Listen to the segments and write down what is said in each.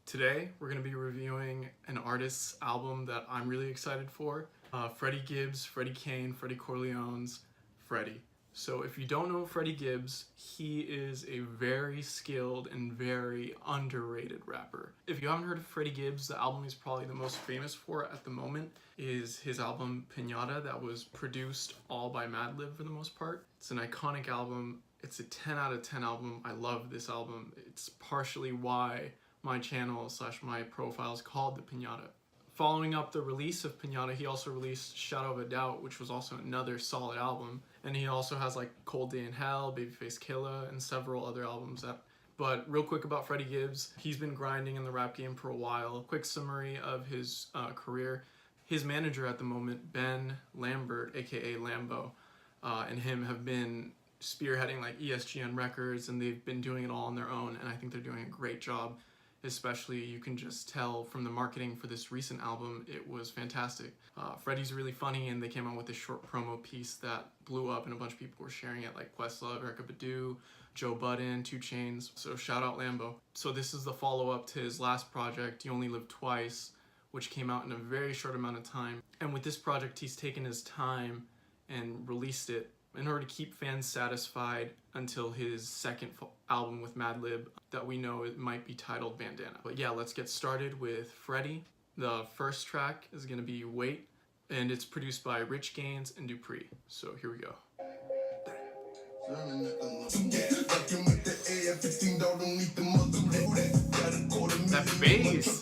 Today, we're going to be reviewing an artist's album that I'm really excited for. Freddie Gibbs, Freddie Kane, Freddie Corleone's Freddie. So if you don't know Freddie Gibbs, he is a very skilled and very underrated rapper. If you haven't heard of Freddie Gibbs, the album he's probably the most famous for at the moment is his album Pinata that was produced all by Madlib for the most part. It's an iconic album. It's a 10 out of 10 album. I love this album. It's partially why my channel / my profile is called The Pinata. Following up the release of Pinata, he also released Shadow of a Doubt, which was also another solid album. And he also has like Cold Day in Hell, Babyface Killa, and several other albums. But real quick about Freddie Gibbs, he's been grinding in the rap game for a while. Quick summary of his career. His manager at the moment, Ben Lambert, aka Lambo, and him have been spearheading like ESGN Records, and they've been doing it all on their own, and I think they're doing a great job. Especially, you can just tell from the marketing for this recent album, it was fantastic. Freddie's really funny, and they came out with this short promo piece that blew up, and a bunch of people were sharing it, like Questlove, Erykah Badu, Joe Budden, 2 Chainz. So shout out Lambo. So this is the follow-up to his last project, You Only Live Twice, which came out in a very short amount of time. And with this project, he's taken his time and released it in order to keep fans satisfied until his second album with Madlib that we know it might be titled Bandana. But yeah, let's get started with Freddie. The first track is gonna be Wait, and it's produced by Rich Gaines and Dupree. So here we go. That bass!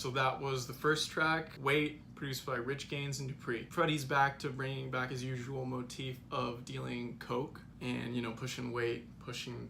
So that was the first track, Wait, produced by Rich Gaines and Dupree. Freddie's back to bringing back his usual motif of dealing coke and, you know, pushing weight, pushing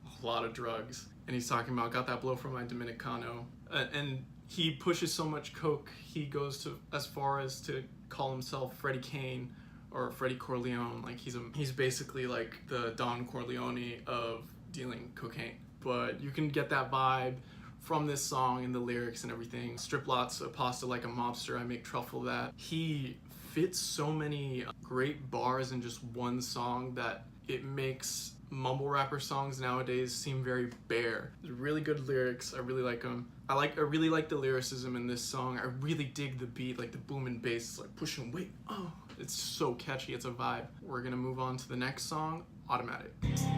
a lot of drugs. And he's talking about, got that blow from my Dominicano. And he pushes so much coke, he goes to as far as to call himself Freddie Kane or Freddie Corleone. Like he's basically like the Don Corleone of dealing cocaine. But you can get that vibe from this song and the lyrics and everything. Strip lots of pasta like a mobster, I make truffle that. He fits so many great bars in just one song that it makes mumble rapper songs nowadays seem very bare. There's really good lyrics, I really like them. I really like the lyricism in this song. I really dig the beat, like the boom and bass, it's like pushing weight. Oh, it's so catchy, it's a vibe. We're gonna move on to the next song, Automatic.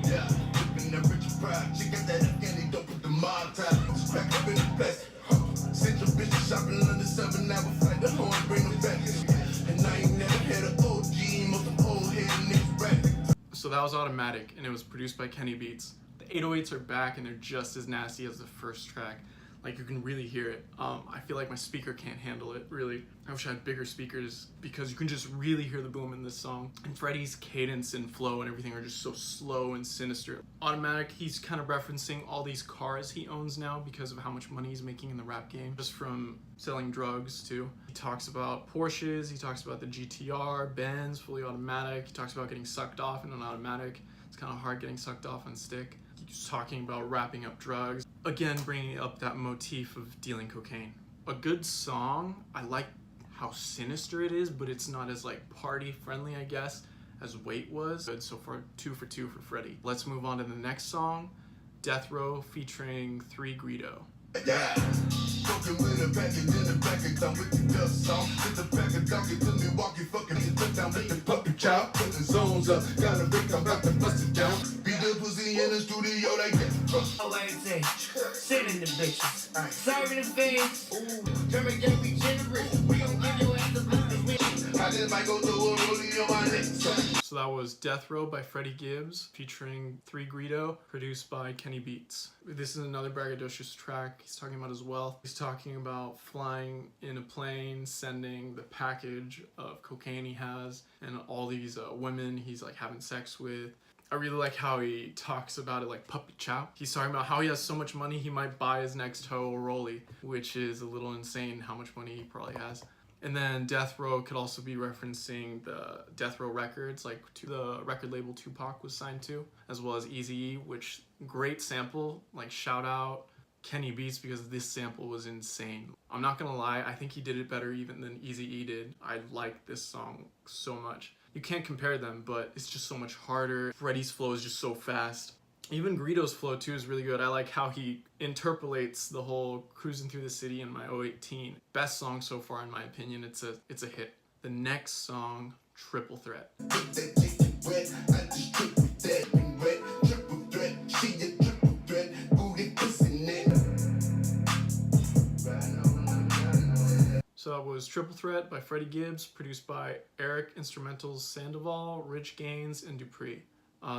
Yeah. So that was Automatic, and it was produced by Kenny Beats. The 808s are back, and they're just as nasty as the first track. Like, you can really hear it. I feel like my speaker can't handle it, really. I wish I had bigger speakers because you can just really hear the boom in this song. And Freddie's cadence and flow and everything are just so slow and sinister. Automatic, he's kind of referencing all these cars he owns now because of how much money he's making in the rap game, just from selling drugs too. He talks about Porsches, he talks about the GTR, Benz, fully automatic. He talks about getting sucked off in an automatic. It's kind of hard getting sucked off on stick. He's talking about wrapping up drugs. Again, bringing up that motif of dealing cocaine. A good song, I like how sinister it is, but it's not as like party friendly, I guess, as Wait was. Good, so far 2 for 2 for Freddie. Let's move on to the next song, Death Row featuring 3 Greedo. Yeah. Sitting the bitches, serving the fiends. Ooh, German gave me generous. We gon' give your ass a business. I just might go through a rollie on my neck. So that was Death Row by Freddie Gibbs featuring 3 Greedo, produced by Kenny Beats. This is another braggadocious track he's talking about his wealth. He's talking about flying in a plane, sending the package of cocaine he has, and all these women he's like having sex with. I really like how he talks about it like puppy chow. He's talking about how he has so much money he might buy his next hoe a rollie, which is a little insane how much money he probably has. And then Death Row could also be referencing the Death Row Records, like to the record label Tupac was signed to, as well as Eazy-E, which great sample, like shout out Kenny Beats because this sample was insane. I'm not gonna lie, I think he did it better even than Eazy-E did. I like this song so much. You can't compare them, but it's just so much harder. Freddie's flow is just so fast. Even Greedo's flow too is really good. I like how he interpolates the whole cruising through the city in my 018. Best song so far in my opinion. It's a hit. The next song, Triple Threat. So that was Triple Threat by Freddie Gibbs, produced by Eric Instrumentals Sandoval, Rich Gaines, and Dupree.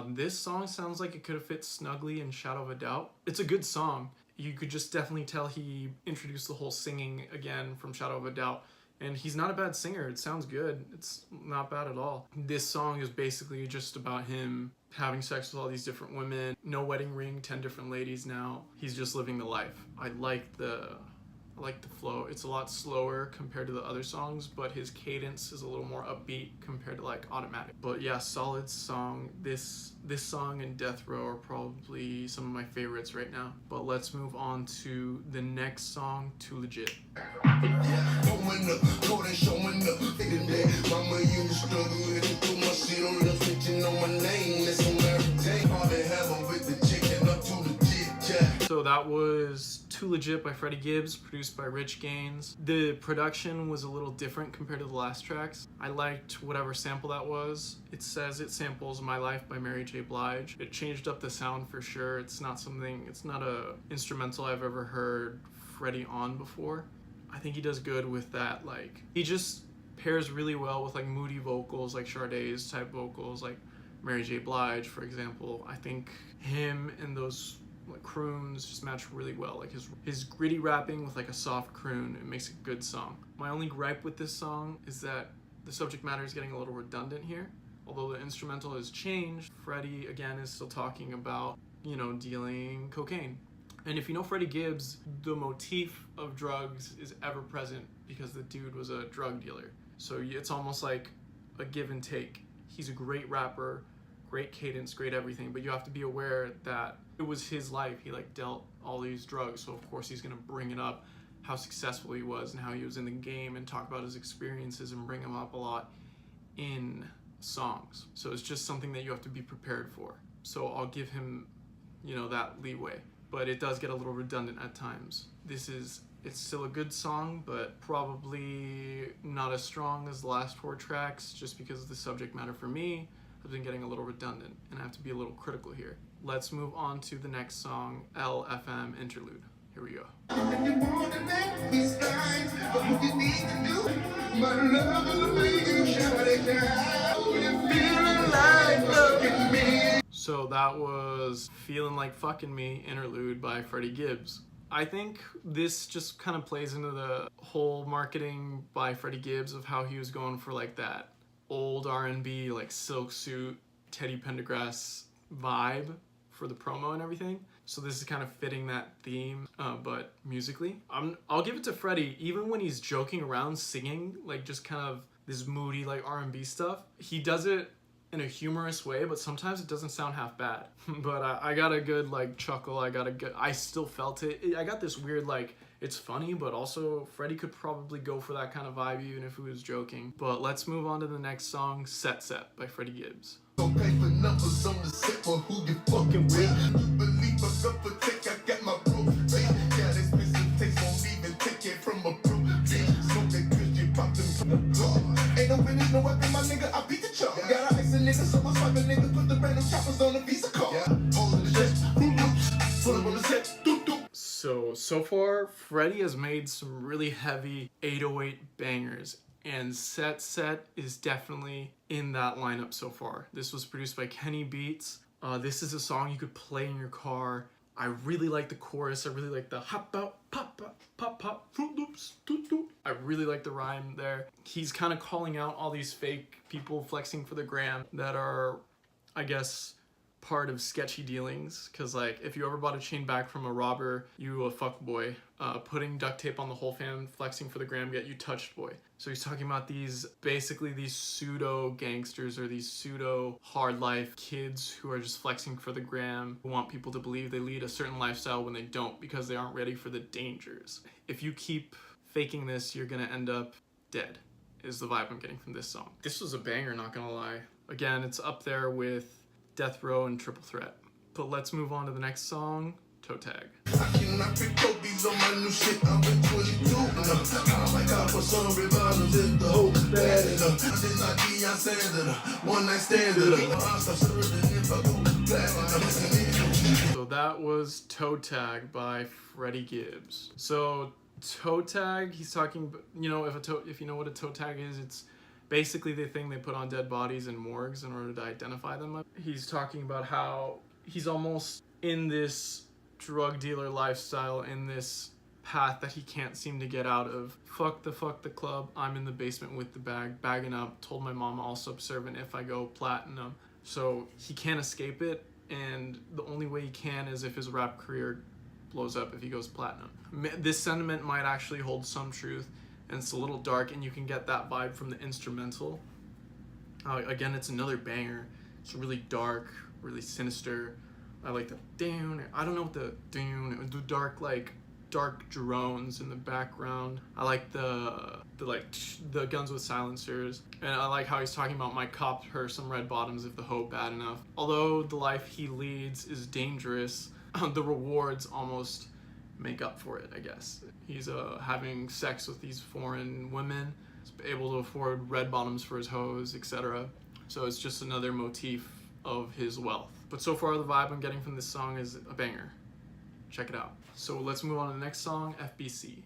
This song sounds like it could have fit snugly in Shadow of a Doubt. It's a good song. You could just definitely tell he introduced the whole singing again from Shadow of a Doubt. And he's not a bad singer. It sounds good. It's not bad at all. This song is basically just about him having sex with all these different women. No wedding ring, 10 different ladies now. He's just living the life. I like the flow. It's a lot slower compared to the other songs, but his cadence is a little more upbeat compared to like Automatic. But yeah, solid song. This song and Death Row are probably some of my favorites right now. But let's move on to the next song, Too Legit. So that was Too Legit by Freddie Gibbs, produced by Rich Gaines. The production was a little different compared to the last tracks. I liked whatever sample that was. It says it samples My Life by Mary J. Blige. It changed up the sound for sure. It's not a instrumental I've ever heard Freddie on before. I think he does good with that. Like, he just pairs really well with like moody vocals, like Sade's type vocals, like Mary J. Blige, for example. I think him and those like croons just match really well. Like his gritty rapping with like a soft croon, it makes a good song. My only gripe with this song is that the subject matter is getting a little redundant here. Although the instrumental has changed, Freddie again is still talking about, you know, dealing cocaine. And if you know Freddie Gibbs, the motif of drugs is ever present because the dude was a drug dealer. So it's almost like a give and take. He's a great rapper, great cadence, great everything, but you have to be aware that it was his life. He like dealt all these drugs, so of course he's gonna bring it up, how successful he was and how he was in the game, and talk about his experiences and bring him up a lot in songs. So it's just something that you have to be prepared for. So I'll give him, you know, that leeway, but it does get a little redundant at times. It's still a good song, but probably not as strong as the last 4 tracks, just because of the subject matter for me has been getting a little redundant, and I have to be a little critical here. Let's move on to the next song, LFM Interlude. Here we go. So that was Feeling Like Fucking Me Interlude by Freddie Gibbs. I think this just kind of plays into the whole marketing by Freddie Gibbs of how he was going for like that old R&B, like Silk Suit, Teddy Pendergrass vibe for the promo and everything. So this is kind of fitting that theme, but musically. I'll give it to Freddie, even when he's joking around singing, like just kind of this moody like R&B stuff, he does it in a humorous way, but sometimes it doesn't sound half bad. But I got a good like chuckle, I still felt it. I got this weird like, it's funny, but also Freddie could probably go for that kind of vibe even if he was joking. But let's move on to the next song, Set Set by Freddie Gibbs. Don't pay for numbers on the set for who you fucking with. Believe myself a take, I got my proof. Got expensive taste, won't even take it from a proof. So that Christian pop them. Ain't no finish, no weapon, my nigga, I beat the chop. Got an ice a nigga, so I swipe a nigga, put the random choppers on a Visa card. Holding the chest, pull up on the set, doop doop. So far, Freddie has made some really heavy 808 bangers, and Set Set is definitely in that lineup so far. This was produced by Kenny Beats. This is a song you could play in your car. I really like the chorus. I really like the hop out, pop up, pop pop, Fruit Loops, doot doot. I really like the rhyme there. He's kind of calling out all these fake people flexing for the gram that are, I guess, part of sketchy dealings, because like if you ever bought a chain back from a robber, you a fuck boy. Putting duct tape on the whole fan, flexing for the gram, get you touched boy. So he's talking about these basically these pseudo gangsters or these pseudo hard life kids who are just flexing for the gram, who want people to believe they lead a certain lifestyle when they don't, because they aren't ready for the dangers. If you keep faking this, you're gonna end up dead, is the vibe I'm getting from this song. This was a banger, not gonna lie. Again, it's up there with Death Row and Triple Threat. But let's move on to the next song, Toe Tag. I cannot pick Kobe's on my new shit. I'm in 22. Oh my God, for some revival, is the whole bad enough. This not Deion Sanders, one night stand. I'm so certain if I go platinum. So that was Toe Tag by Freddie Gibbs. So toe tag, he's talking, you know, if you know what a toe tag is, it's basically the thing they put on dead bodies in morgues in order to identify them. He's talking about how he's almost in this drug dealer lifestyle, in this path that he can't seem to get out of. Fuck the club, I'm in the basement with the bag, bagging up, told my mama I'll subservient if I go platinum. So he can't escape it, and the only way he can is if his rap career blows up, if he goes platinum. This sentiment might actually hold some truth, and it's a little dark, and you can get that vibe from the instrumental. Again, it's another banger. It's really dark, really sinister. I like the down. I don't know what the down, the dark drones in the background. I like the guns with silencers, and I like how he's talking about my cop her some red bottoms if the hoe bad enough. Although the life he leads is dangerous, the rewards almost make up for it, I guess. He's having sex with these foreign women, he's able to afford red bottoms for his hoes, etc. So it's just another motif of his wealth. But so far the vibe I'm getting from this song is a banger. Check it out. So let's move on to the next song, FBC.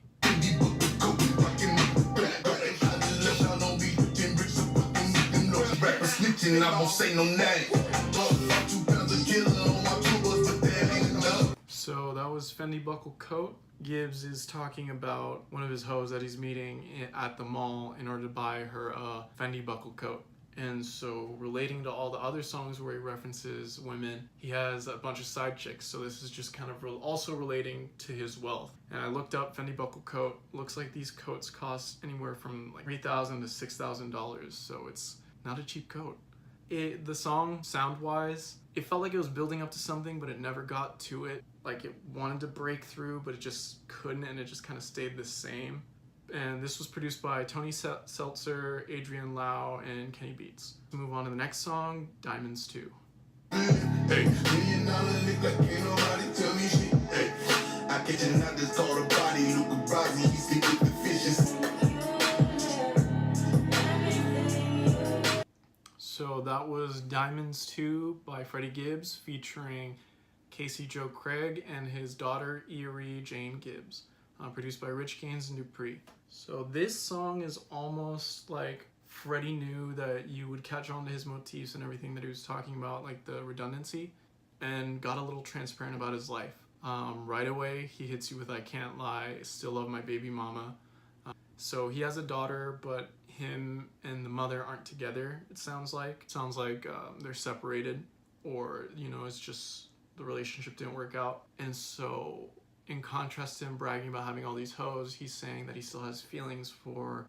So that was Fendi Buckle Coat. Gibbs is talking about one of his hoes that he's meeting at the mall in order to buy her a Fendi Buckle Coat. And so relating to all the other songs where he references women, he has a bunch of side chicks. So this is just kind of also relating to his wealth. And I looked up Fendi Buckle Coat. Looks like these coats cost anywhere from like $3,000 to $6,000. So it's not a cheap coat. The song, sound-wise, it felt like it was building up to something, but it never got to it. Like it wanted to break through, but it just couldn't, and it just kind of stayed the same. And this was produced by Tony Seltzer, Adrian Lau, and Kenny Beats. We'll move on to the next song, Diamonds 2. Hey, $1 million lick like ain't nobody tell me shit. Hey, I catch it not just call the body, Luca Brasi, he sleep with the fishes. So that was Diamonds 2 by Freddie Gibbs, featuring Casey Joe Craig and his daughter Erie Jane Gibbs. Produced by Rich Gaines and Dupree. So this song is almost like Freddie knew that you would catch on to his motifs and everything that he was talking about, like the redundancy, and got a little transparent about his life. Right away, he hits you with I Can't Lie, Still Love My Baby Mama. So he has a daughter, but him and the mother aren't together, it sounds like. It sounds like they're separated, or, you know, it's just the relationship didn't work out. And so in contrast to him bragging about having all these hoes, he's saying that he still has feelings for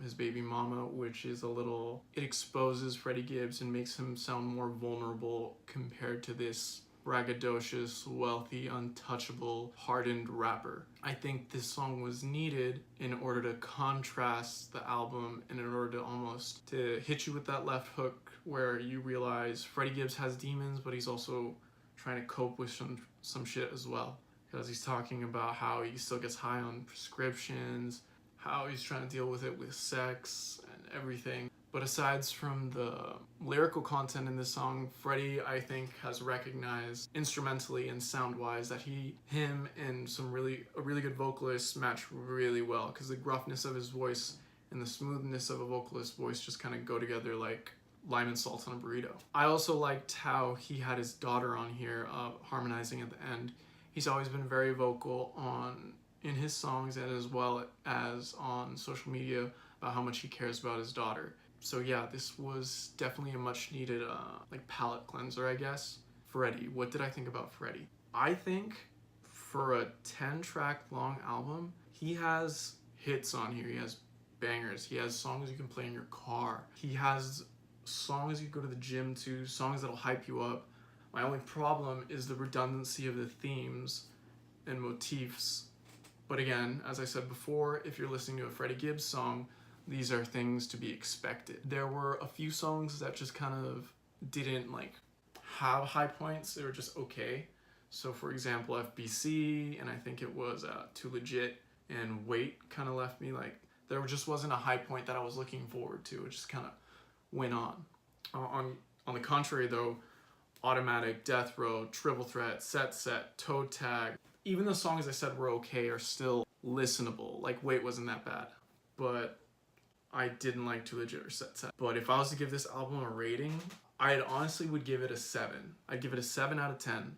his baby mama, which is it exposes Freddie Gibbs and makes him sound more vulnerable compared to this braggadocious, wealthy, untouchable, hardened rapper. I think this song was needed in order to contrast the album and in order to almost to hit you with that left hook where you realize Freddie Gibbs has demons, but he's also trying to cope with some shit as well. Because he's talking about how he still gets high on prescriptions, how he's trying to deal with it with sex and everything. But aside from the lyrical content in this song, Freddie, I think, has recognized instrumentally and sound-wise that him and a really good vocalist match really well, because the gruffness of his voice and the smoothness of a vocalist's voice just kind of go together like lime and salt on a burrito. I also liked how he had his daughter on here harmonizing at the end. He's always been very vocal in his songs and as well as on social media about how much he cares about his daughter. So yeah, this was definitely a much needed like palate cleanser, I guess, Freddie. What did I think about Freddie? I think for a 10-track long album, he has hits on here. He has bangers. He has songs you can play in your car. He has songs you go to the gym to, songs that'll hype you up. My only problem is the redundancy of the themes and motifs. But again, as I said before, if you're listening to a Freddie Gibbs song, these are things to be expected. There were a few songs that just kind of didn't like have high points. They were just okay. So for example, FBC, and I think it was Too Legit, and Wait kind of left me like, there just wasn't a high point that I was looking forward to. It just kind of went on. On the contrary though, Automatic, Death Row, Triple Threat, Set, Toe Tag, even the songs I said were okay are still listenable. Like Wait wasn't that bad, but I didn't like Too Legit or Set. But if I was to give this album a rating, I honestly would give it a 7. I'd give it a 7 out of 10.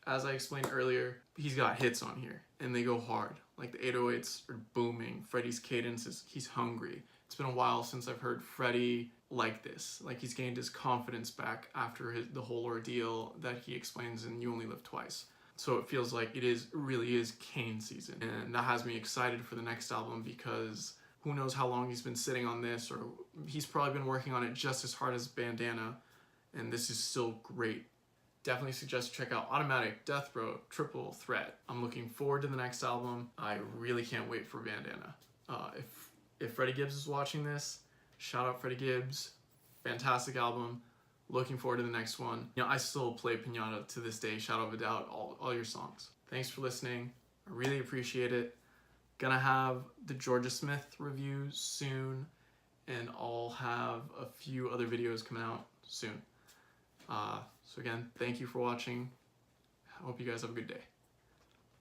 As I explained earlier, he's got hits on here, and they go hard. Like the 808s are booming. Freddie's cadence he's hungry. It's been a while since I've heard Freddie like this. Like he's gained his confidence back after the whole ordeal that he explains in You Only Live Twice. So it feels like it really is Kane season. And that has me excited for the next album because who knows how long he's been sitting on this, or he's probably been working on it just as hard as Bandana, and this is still great. Definitely suggest check out Automatic, Death Row, Triple Threat. I'm looking forward to the next album. I really can't wait for Bandana. If Freddie Gibbs is watching this, shout out Freddie Gibbs. Fantastic album. Looking forward to the next one. You know, I still play Pinata to this day, Shadow of a Doubt, all your songs. Thanks for listening. I really appreciate it. Gonna have the Georgia Smith review soon, and I'll have a few other videos coming out soon. So again, thank you for watching. I hope you guys have a good day.